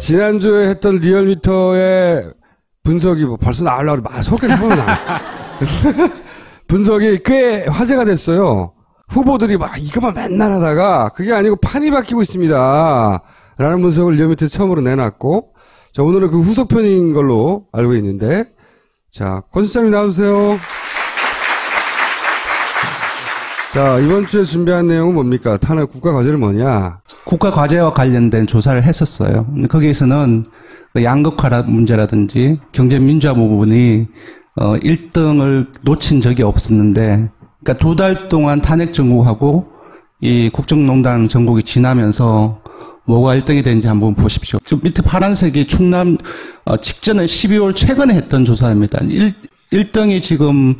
지난주에 했던 리얼미터의 분석이 뭐 벌써 나오려고 막 소개를 해보면 분석이 꽤 화제가 됐어요. 후보들이 막 이것만 맨날 하다가 그게 아니고 판이 바뀌고 있습니다. 라는 분석을 리얼미터에 처음으로 내놨고, 자, 오늘은 그 후속편인 걸로 알고 있는데, 자, 권 실장님 나와주세요. 자, 이번 주에 준비한 내용은 뭡니까? 탄핵 국가과제는 뭐냐? 국가과제와 관련된 조사를 했었어요. 거기에서는 양극화 문제라든지 경제민주화 부분이 1등을 놓친 적이 없었는데, 그러니까 2달 동안 탄핵 정국하고 이 국정농단 정국이 지나면서 뭐가 1등이 되는지 한번 보십시오. 저 밑에 파란색이 충남 직전에 12월 최근에 했던 조사입니다. 1등이 지금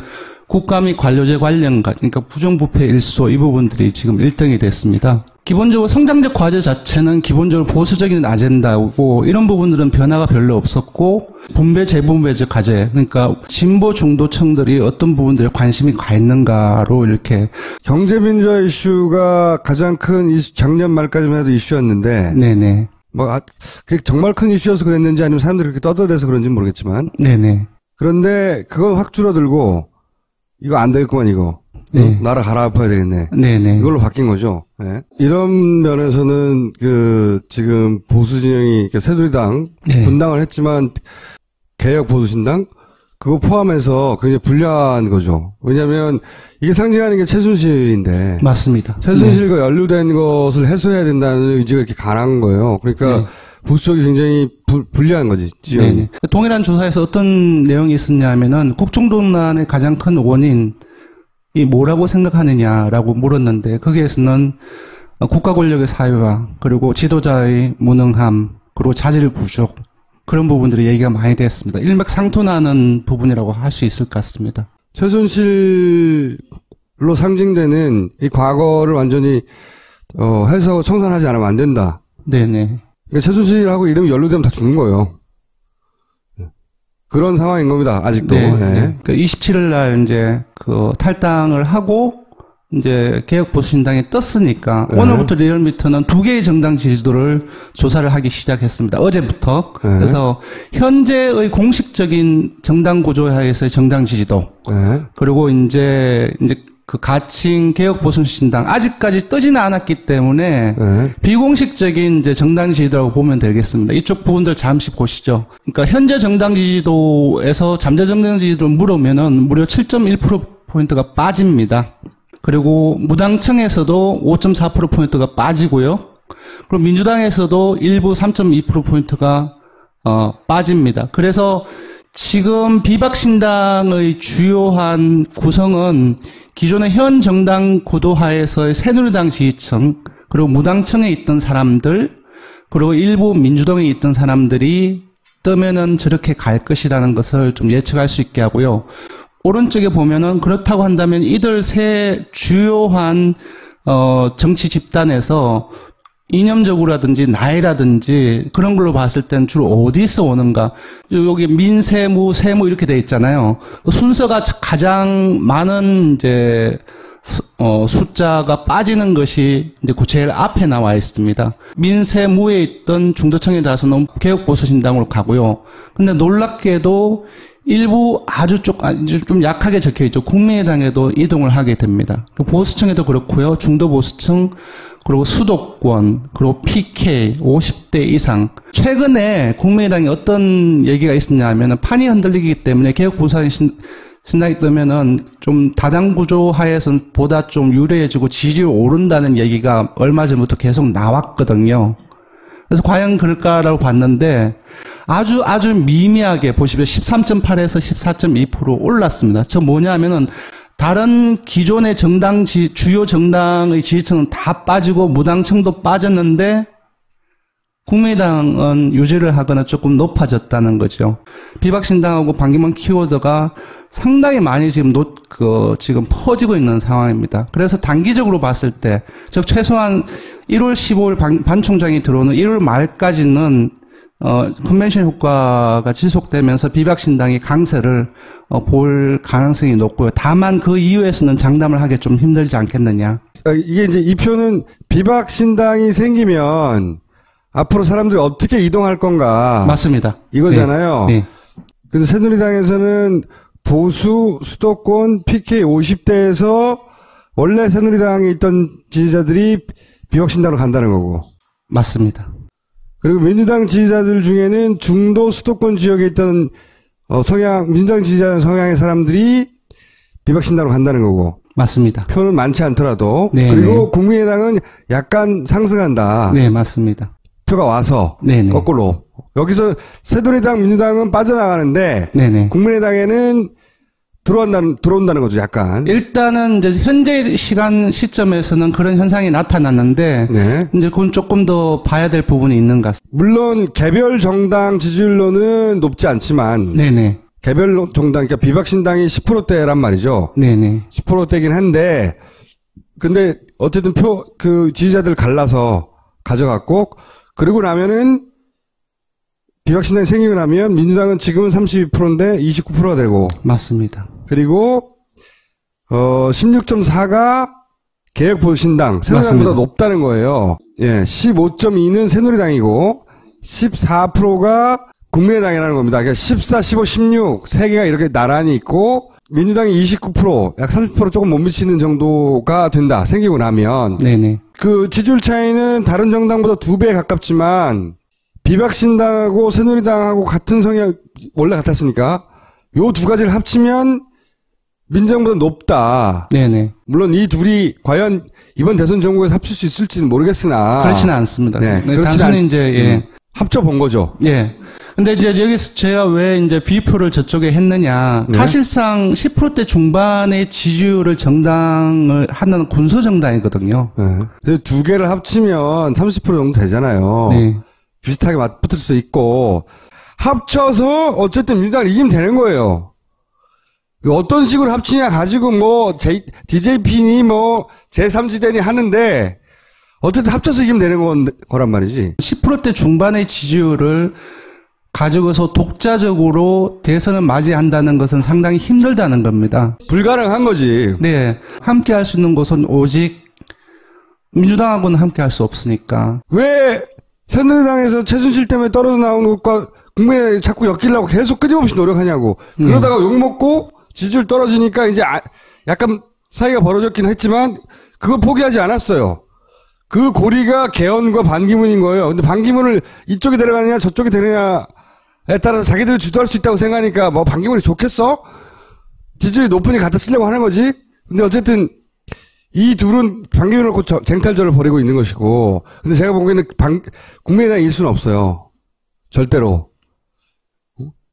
국가 및 관료제 관련, 그러니까 부정부패 일소 이 부분들이 지금 1등이 됐습니다. 기본적으로 성장적 과제 자체는 기본적으로 보수적인 아젠다고 이런 부분들은 변화가 별로 없었고, 분배 재분배적 과제, 그러니까 진보 중도층들이 어떤 부분들에 관심이 가 있는가로 이렇게. 경제민주화 이슈가 가장 큰 이슈, 작년 말까지만 해도 이슈였는데. 네네. 그게 정말 큰 이슈여서 그랬는지 아니면 사람들이 그렇게 떠들어대서 그런지는 모르겠지만. 네네. 그런데 그건 확 줄어들고, 이거 안 되겠구만, 이거. 네. 나라 갈아엎어야 되겠네. 네네. 이걸로 바뀐 거죠. 네. 이런 면에서는 지금 보수 진영이 새누리당 네. 분당을 했지만 개혁 보수신당 그거 포함해서 굉장히 불리한 거죠. 왜냐하면 이게 상징하는 게 최순실인데. 맞습니다. 최순실과 네. 연루된 것을 해소해야 된다는 의지가 이렇게 강한 거예요. 그러니까 네. 보수 쪽이 굉장히 불리한 거지. 지형이. 동일한 조사에서 어떤 내용이 있었냐면은 국정농단의 가장 큰 원인 이 뭐라고 생각하느냐라고 물었는데, 거기에서는 국가 권력의 사유화, 그리고 지도자의 무능함, 그리고 자질 부족, 그런 부분들이 얘기가 많이 됐습니다. 일맥상통하는 부분이라고 할 수 있을 것 같습니다. 최순실로 상징되는 이 과거를 완전히 해서 청산하지 않으면 안 된다. 네네. 그러니까 최순실하고 이름이 연루되면 다 죽는 거예요. 그런 상황인 겁니다. 아직도. 네. 네. 네. 그 27일 날 이제 탈당을 하고 이제 개혁보수신당이 떴으니까 네. 오늘부터 리얼미터는 2개의 정당 지지도를 조사를 하기 시작했습니다. 어제부터. 네. 그래서 현재의 공식적인 정당 구조하에서의 정당 지지도. 네. 그리고 이제 그 가칭 개혁보수신당 아직까지 뜨지는 않았기 때문에 네. 비공식적인 이제 정당 지지도라고 보면 되겠습니다. 이쪽 부분들 잠시 보시죠. 그러니까 현재 정당 지지도에서 잠재 정당 지지도를 물으면은 무려 7.1%포인트가 빠집니다. 그리고 무당층에서도 5.4%포인트가 빠지고요. 그리고 민주당에서도 일부 3.2%포인트가 빠집니다. 그래서 지금 비박신당의 주요한 구성은 기존의 현 정당 구도하에서의 새누리당 지지층, 그리고 무당층에 있던 사람들, 그리고 일부 민주당에 있던 사람들이 뜨면은 저렇게 갈 것이라는 것을 좀 예측할 수 있게 하고요. 오른쪽에 보면은 그렇다고 한다면 이들 세 주요한 정치 집단에서 이념적으로라든지 나이라든지 그런 걸로 봤을 때는 주로 어디서 오는가. 여기 민세무, 세무 이렇게 돼 있잖아요. 순서가 가장 많은 이제 숫자가 빠지는 것이 이제 제일 앞에 나와 있습니다. 민세무에 있던 중도층의 다수는 개혁보수신당으로 가고요. 근데 놀랍게도 일부 아주 좀 약하게 적혀 있죠. 국민의당에도 이동을 하게 됩니다. 보수층에도 그렇고요. 중도 보수층, 그리고 수도권, 그리고 PK, 50대 이상. 최근에 국민의당이 어떤 얘기가 있었냐 하면은 판이 흔들리기 때문에 개혁보수신당이 뜨면은 좀 다당 구조 하에서는 보다 좀 유리해지고 지지율이 오른다는 얘기가 얼마 전부터 계속 나왔거든요. 그래서 과연 그럴까라고 봤는데 아주 미미하게 보시면 13.8에서 14.2% 올랐습니다. 저 뭐냐 하면은 다른 기존의 주요 정당의 지지층은 다 빠지고 무당층도 빠졌는데 국민의당은 유지를 하거나 조금 높아졌다는 거죠. 비박신당하고 반기문 키워드가 상당히 많이 지금 지금 퍼지고 있는 상황입니다. 그래서 단기적으로 봤을 때, 즉 최소한 1월 15일 반 총장이 들어오는 1월 말까지는 컨벤션 효과가 지속되면서 비박신당이 강세를 볼 가능성이 높고요. 다만 그 이후에서는 장담을 하기 좀 힘들지 않겠느냐. 이게 이제 이 표는 비박신당이 생기면 앞으로 사람들이 어떻게 이동할 건가. 맞습니다. 이거잖아요. 네. 그래서 새누리당에서는 보수, 수도권, PK 50대에서 원래 새누리당에 있던 지지자들이 비박신당으로 간다는 거고. 맞습니다. 그리고 민주당 지지자들 중에는 중도 수도권 지역에 있던 민주당 지지자 성향의 사람들이 비박신당으로 간다는 거고. 맞습니다. 표는 많지 않더라도. 네, 그리고 국민의당은 약간 상승한다. 네, 맞습니다. 표가 와서 네네. 거꾸로. 여기서 새누리당, 민주당은 빠져나가는데 네네. 국민의당에는 들어온다는 거죠, 약간. 일단은 이제 현재 시점에서는 그런 현상이 나타났는데 네. 이제 그건 조금 더 봐야 될 부분이 있는 것 같습니다. 물론 개별 정당 지지율로는 높지 않지만 네네. 개별 정당, 그러니까 비박신당이 10%대란 말이죠. 네네. 10%대긴 한데 근데 어쨌든 지지자들 갈라서 가져갔고 그리고 나면은 비박신당이 생기고 나면 민주당은 지금은 32%인데 29%가 되고. 맞습니다. 그리고 16.4가 개혁보수신당 새누리당보다 높다는 거예요. 예, 15.2는 새누리당이고 14%가 국민의당이라는 겁니다. 그러니까 14, 15, 16 세 개가 이렇게 나란히 있고 민주당이 29%, 약 30% 조금 못 미치는 정도가 된다. 생기고 나면. 네네. 그 지지율 차이는 다른 정당보다 2배에 가깝지만 비박신당하고 새누리당하고 같은 성향 원래 같았으니까 요 두 가지를 합치면 민주당보다 높다. 네네. 물론 이 둘이 과연 이번 대선 전국에서 합칠 수 있을지는 모르겠으나 그렇지는 않습니다. 네, 단순히 이제 예. 합쳐 본 거죠. 예. 근데 이제 여기서 제가 왜 이제 비표를 저쪽에 했느냐. 네. 사실상 10%대 중반의 지지율을 정당을 하는 군소정당이거든요. 네. 그래서 두 개를 합치면 30% 정도 되잖아요. 네. 비슷하게 맞붙을 수 있고 합쳐서 어쨌든 민주당을 이기면 되는 거예요. 어떤 식으로 합치냐 가지고 뭐 DJP니 뭐 제3지대니 하는데 어쨌든 합쳐서 이기면 되는 거란 말이지. 10%대 중반의 지지율을 가지고서 독자적으로 대선을 맞이한다는 것은 상당히 힘들다는 겁니다. 불가능한 거지. 네. 함께 할 수 있는 곳은 오직 민주당하고는 함께 할 수 없으니까. 왜 새누리당에서 최순실 때문에 떨어져 나온 것과 국민에 자꾸 엮이려고 계속 끊임없이 노력하냐고. 그러다가 욕먹고 지지율 떨어지니까 이제 약간 사이가 벌어졌긴 했지만 그걸 포기하지 않았어요. 그 고리가 개헌과 반기문인 거예요. 근데 반기문을 이쪽에 데려가느냐 저쪽에 데려가느냐에 따라서 자기들이 주도할 수 있다고 생각하니까 뭐 반기문이 좋겠어? 지지율이 높으니 갖다 쓰려고 하는 거지. 근데 어쨌든 이 둘은 반기문을 놓고 쟁탈전을 벌이고 있는 것이고. 근데 제가 보기에는 국민의당이 일 수는 없어요. 절대로.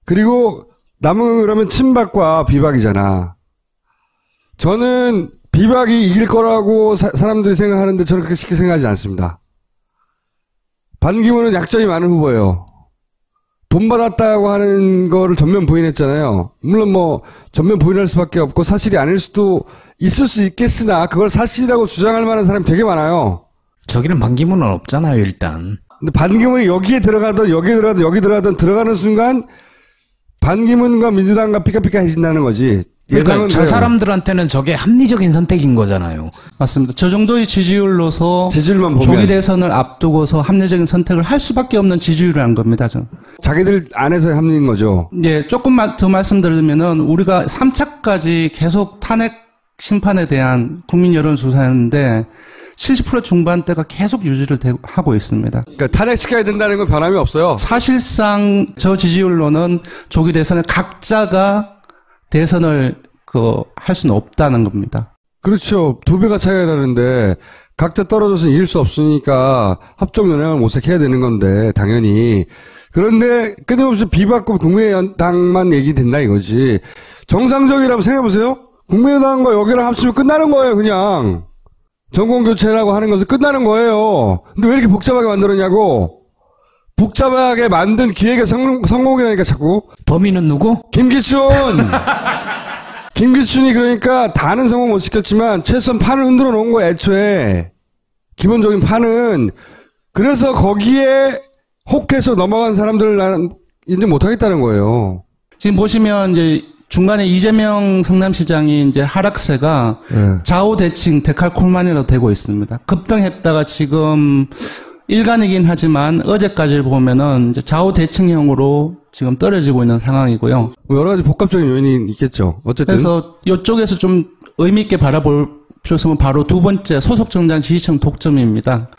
그리고 남은 그러면 친박과 비박이잖아. 저는 비박이 이길 거라고 사람들이 생각하는데 저는 그렇게 쉽게 생각하지 않습니다. 반기문은 약점이 많은 후보예요. 돈 받았다고 하는 거를 전면 부인했잖아요. 물론 뭐 전면 부인할 수밖에 없고 사실이 아닐 수도 있을 수 있겠으나 그걸 사실이라고 주장할 만한 사람이 되게 많아요. 저기는 반기문은 없잖아요, 일단. 근데 반기문이 여기에 들어가든 여기에 들어가든 여기 들어가는 순간 반기문과 민주당과 삐까삐까해진다는 거지. 그러니까 저 사람들한테는 저게 합리적인 선택인 거잖아요. 맞습니다. 저 정도의 지지율로서 지지율만 보면 조기 대선을 앞두고서 합리적인 선택을 할 수밖에 없는 지지율이라는 겁니다. 저는. 자기들 안에서의 합리인 거죠. 예, 조금만 더 말씀드리면은 우리가 3차까지 계속 탄핵 심판에 대한 국민 여론조사였는데 70% 중반대가 계속 유지를 하고 있습니다. 그러니까 탄핵시켜야 된다는 건 변함이 없어요. 사실상 저 지지율로는 조기 대선을 각자가 대선을 할 수는 없다는 겁니다. 그렇죠. 2배가 차이가 나는데 각자 떨어져서 이길 수 없으니까 합종 연행을 모색해야 되는 건데 당연히. 그런데 끊임없이 비박과 국민의당만 얘기된다 이거지. 정상적이라면 생각해보세요. 국민의당과 여기랑 합치면 끝나는 거예요. 그냥. 정권교체라고 하는 것은 끝나는 거예요. 근데 왜 이렇게 복잡하게 만들었냐고. 복잡하게 만든 기획의 성공이라니까 자꾸. 범인은 누구? 김기춘이 그러니까 다는 성공 못 시켰지만 최소한 판을 흔들어 놓은 거야 애초에. 기본적인 판은. 그래서 거기에 혹해서 넘어간 사람들을 나는 인정 못하겠다는 거예요. 지금 보시면 이제 중간에 이재명 성남시장이 이제 하락세가 네. 좌우 대칭 데칼코마니로 되고 있습니다. 급등했다가 지금 일간이긴 하지만 어제까지를 보면은 이제 좌우 대칭형으로 지금 떨어지고 있는 상황이고요. 여러 가지 복합적인 요인이 있겠죠. 어쨌든. 그래서 이쪽에서 좀 의미 있게 바라볼 필요성은 바로 두 번째 소속 정당 지지층 독점입니다.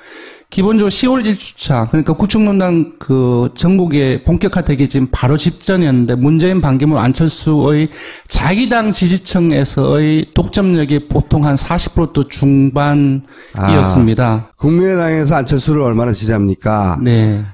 기본적으로 10월 1주차, 그러니까 국정농단 그 전국에 본격화되기 지금 바로 직전이었는데 문재인, 반기문, 안철수의 자기당 지지층에서의 독점력이 보통 한 40% 중반이었습니다. 국민의당에서 안철수를 얼마나 지지합니까? 네.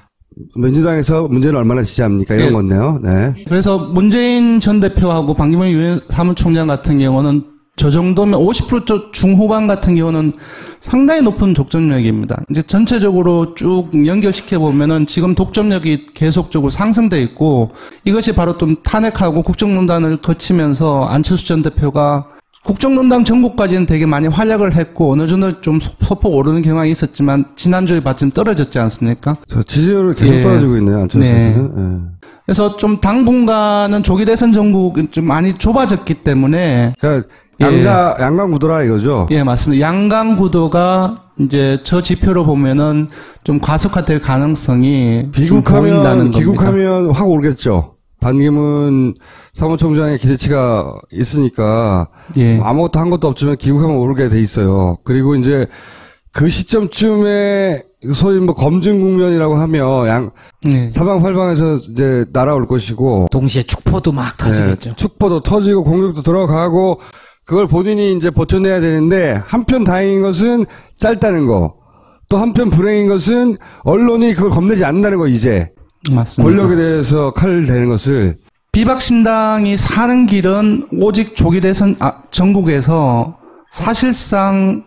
민주당에서 문재인을 얼마나 지지합니까? 이런 네. 건데요. 네. 그래서 문재인 전 대표하고 반기문 유엔 사무총장 같은 경우는 저 정도면 50% 중후반 같은 경우는 상당히 높은 독점력입니다. 이제 전체적으로 쭉 연결시켜 보면은 지금 독점력이 계속적으로 상승돼 있고 이것이 바로 좀 탄핵하고 국정농단을 거치면서 안철수 전 대표가 국정농단 전국까지는 되게 많이 활약을 했고 어느 정도 좀 소폭 오르는 경향이 있었지만 지난주에 봤지만 떨어졌지 않습니까? 저 지지율이 계속 떨어지고 있네요. 안철수는. 네. 그래서 좀 당분간은 조기 대선 전국이 좀 많이 좁아졌기 때문에 그러니까 양강 구도라 이거죠. 예, 맞습니다. 양강 구도가 이제 저 지표로 보면은 좀 과속화될 가능성이 좀 보인다는 겁니다. 귀국하면 확 오르겠죠. 반기문 사무총장의 기대치가 있으니까 예. 아무것도 한 것도 없지만 귀국하면 오르게 돼 있어요. 그리고 이제 그 시점쯤에 소위 뭐 검증 국면이라고 하며 예. 사방팔방에서 이제 날아올 것이고 동시에 축포도 막 터지겠죠. 축포도 터지고 공격도 들어가고 그걸 본인이 이제 버텨내야 되는데 한편 다행인 것은 짧다는 거. 또 한편 불행인 것은 언론이 그걸 겁내지 않는다는 거 이제. 맞습니다. 권력에 대해서 칼을 대는 것을. 비박신당이 사는 길은 오직 조기 대선 전국에서 사실상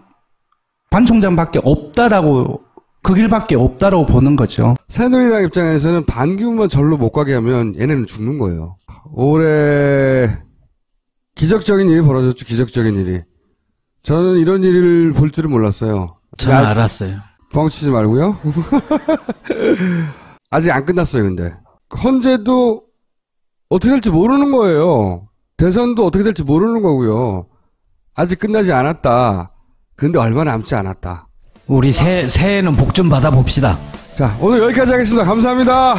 반 총장밖에 없다라고 그 길밖에 없다라고 보는 거죠. 새누리당 입장에서는 반기문만 절로 못 가게 하면 얘네는 죽는 거예요. 올해 기적적인 일이 벌어졌죠. 기적적인 일이. 저는 이런 일을 볼 줄은 몰랐어요. 저는 알았어요. 뻥치지 말고요. 아직 안 끝났어요. 근데 헌재도 어떻게 될지 모르는 거예요. 대선도 어떻게 될지 모르는 거고요. 아직 끝나지 않았다. 그런데 얼마 남지 않았다. 우리 새해에는 복 좀 받아봅시다. 자, 오늘 여기까지 하겠습니다. 감사합니다.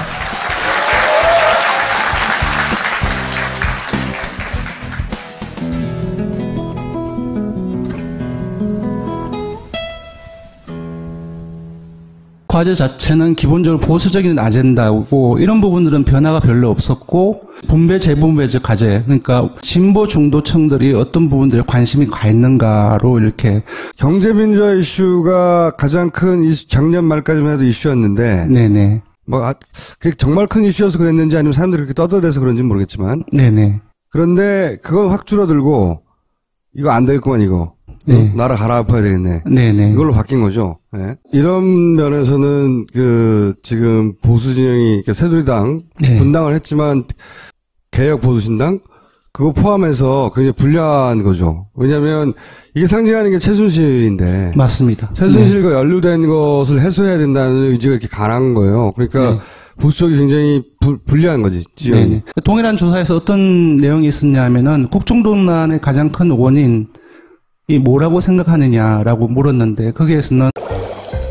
과제 자체는 기본적으로 보수적인 아젠다고 이런 부분들은 변화가 별로 없었고 분배 재분배적 과제 그러니까 진보 중도층들이 어떤 부분들에 관심이 가 있는가로 이렇게 경제민주화 이슈가 가장 큰 이슈, 작년 말까지만 해도 이슈였는데 네네 그게 정말 큰 이슈여서 그랬는지 아니면 사람들이 그렇게 떠들어대서 그런지는 모르겠지만 네네 그런데 그건 확 줄어들고 이거 안 되겠구만 이거. 네. 나라 갈아엎어야 되겠네. 네네. 이걸로 바뀐 거죠. 네. 이런 면에서는 지금 보수 진영이 새누리당 네. 분당을 했지만 개혁 보수신당 그거 포함해서 굉장히 불리한 거죠. 왜냐하면 이게 상징하는 게 최순실인데 맞습니다. 최순실과 연루된 것을 해소해야 된다는 의지가 이렇게 강한 거예요. 그러니까 네. 보수 쪽이 굉장히 불리한 거지. 지형이. 네네. 동일한 조사에서 어떤 내용이 있었냐면은 국정농단의 가장 큰 원인 이 뭐라고 생각하느냐라고 물었는데 거기에서는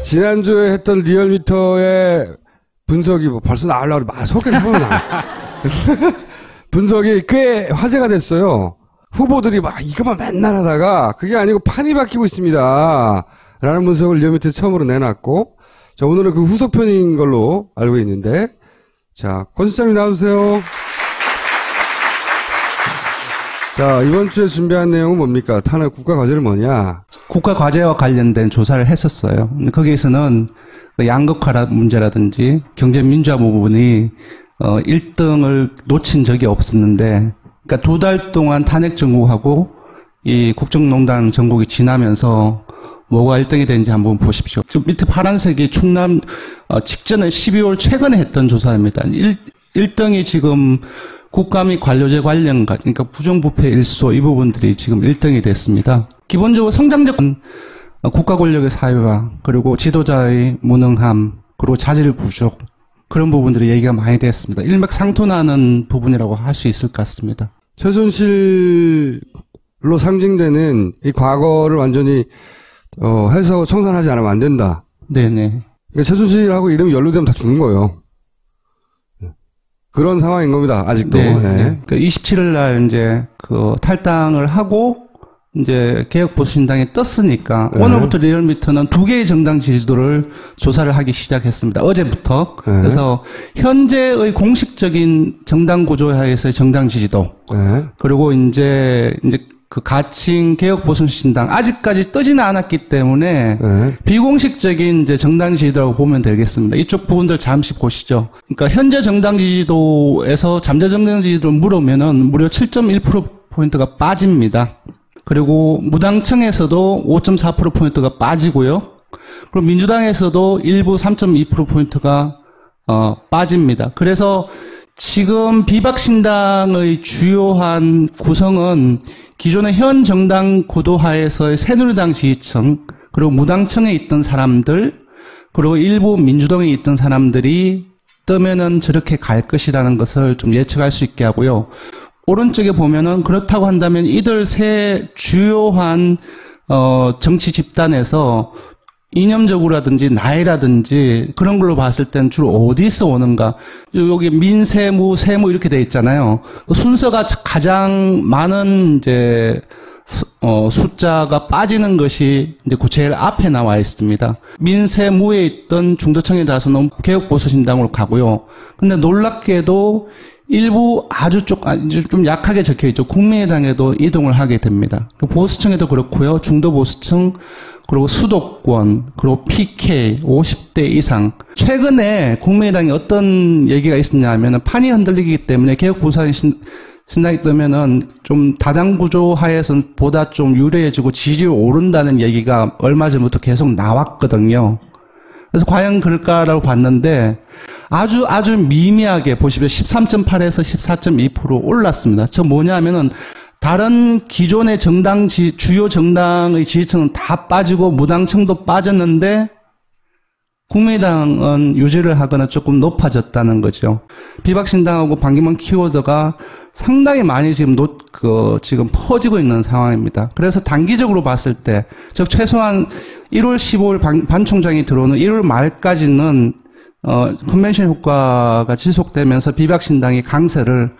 지난주에 했던 리얼미터의 분석이 벌써 나오려고 막 소개를 해보면 분석이 꽤 화제가 됐어요. 후보들이 막 이것만 맨날 하다가 그게 아니고 판이 바뀌고 있습니다. 라는 분석을 리얼미터 처음으로 내놨고 자 오늘은 그 후속편인 걸로 알고 있는데 자 권 실장님 나와주세요. 자, 이번 주에 준비한 내용은 뭡니까? 탄핵 국가과제는 뭐냐? 국가과제와 관련된 조사를 했었어요. 근데 거기에서는 양극화 문제라든지 경제민주화 부분이 1등을 놓친 적이 없었는데 그러니까 2달 동안 탄핵 정국하고 이 국정농단 정국이 지나면서 뭐가 1등이 되는지 한번 보십시오. 좀 밑에 파란색이 충남 직전에 12월 최근에 했던 조사입니다. 1등이 지금 국가 및 관료제 관련, 그러니까 부정부패 일소 이 부분들이 지금 1등이 됐습니다. 기본적으로 성장적 국가 권력의 사유화, 그리고 지도자의 무능함, 그리고 자질 부족 그런 부분들이 얘기가 많이 됐습니다. 일맥상통하는 부분이라고 할 수 있을 것 같습니다. 최순실로 상징되는 이 과거를 완전히 해석하고 청산하지 않으면 안 된다. 네네. 그러니까 최순실하고 이름이 연루되면 다 죽는 거예요. 그런 상황인 겁니다. 아직도. 네. 그러니까 27일 날 이제 그 탈당을 하고 이제 개혁보수신당에 떴으니까 오늘부터 리얼미터는 2개의 정당 지지도를 조사를 하기 시작했습니다. 어제부터. 그래서 현재의 공식적인 정당 구조하에서의 정당 지지도 그리고 이제 그 가칭 개혁보수신당 아직까지 뜨지는 않았기 때문에 비공식적인 이제 정당 지지도라고 보면 되겠습니다. 이쪽 부분들 잠시 보시죠. 그러니까 현재 정당 지지도에서 잠재 정당 지지도를 물으면은 무려 7.1%포인트가 빠집니다. 그리고 무당층에서도 5.4%포인트가 빠지고요. 그리고 민주당에서도 일부 3.2%포인트가 빠집니다. 그래서 지금 비박신당의 주요한 구성은 기존의 현 정당 구도하에서의 새누리당 지지층, 그리고 무당층에 있던 사람들, 그리고 일부 민주당에 있던 사람들이 뜨면은 저렇게 갈 것이라는 것을 좀 예측할 수 있게 하고요. 오른쪽에 보면은 그렇다고 한다면 이들 세 주요한 정치 집단에서 이념적으로라든지 나이라든지 그런 걸로 봤을 때는 주로 어디서 오는가? 여기 민세무, 세무 이렇게 돼 있잖아요. 순서가 가장 많은 이제 숫자가 빠지는 것이 이제 제일 앞에 나와 있습니다. 민세무에 있던 중도층에 대해서는 개혁보수신당으로 가고요. 근데 놀랍게도 일부 아주 좀 약하게 적혀 있죠. 국민의당에도 이동을 하게 됩니다. 보수층에도 그렇고요. 중도 보수층, 그리고 수도권, 그리고 PK, 50대 이상. 최근에 국민의당이 어떤 얘기가 있었냐 하면은 판이 흔들리기 때문에 개혁보수신당이 뜨면은 좀 다당 구조 하에서는 보다 좀 유리해지고 지지율이 오른다는 얘기가 얼마 전부터 계속 나왔거든요. 그래서 과연 그럴까라고 봤는데 아주 미미하게 보시면 13.8에서 14.2% 올랐습니다. 저 뭐냐면은 다른 기존의 주요 정당의 지지층은 다 빠지고 무당층도 빠졌는데 국민의당은 유지를 하거나 조금 높아졌다는 거죠. 비박신당하고 반기문 키워드가 상당히 많이 지금 지금 퍼지고 있는 상황입니다. 그래서 단기적으로 봤을 때, 즉 최소한 1월 15일 반 총장이 들어오는 1월 말까지는 컨벤션 효과가 지속되면서 비박신당이 강세를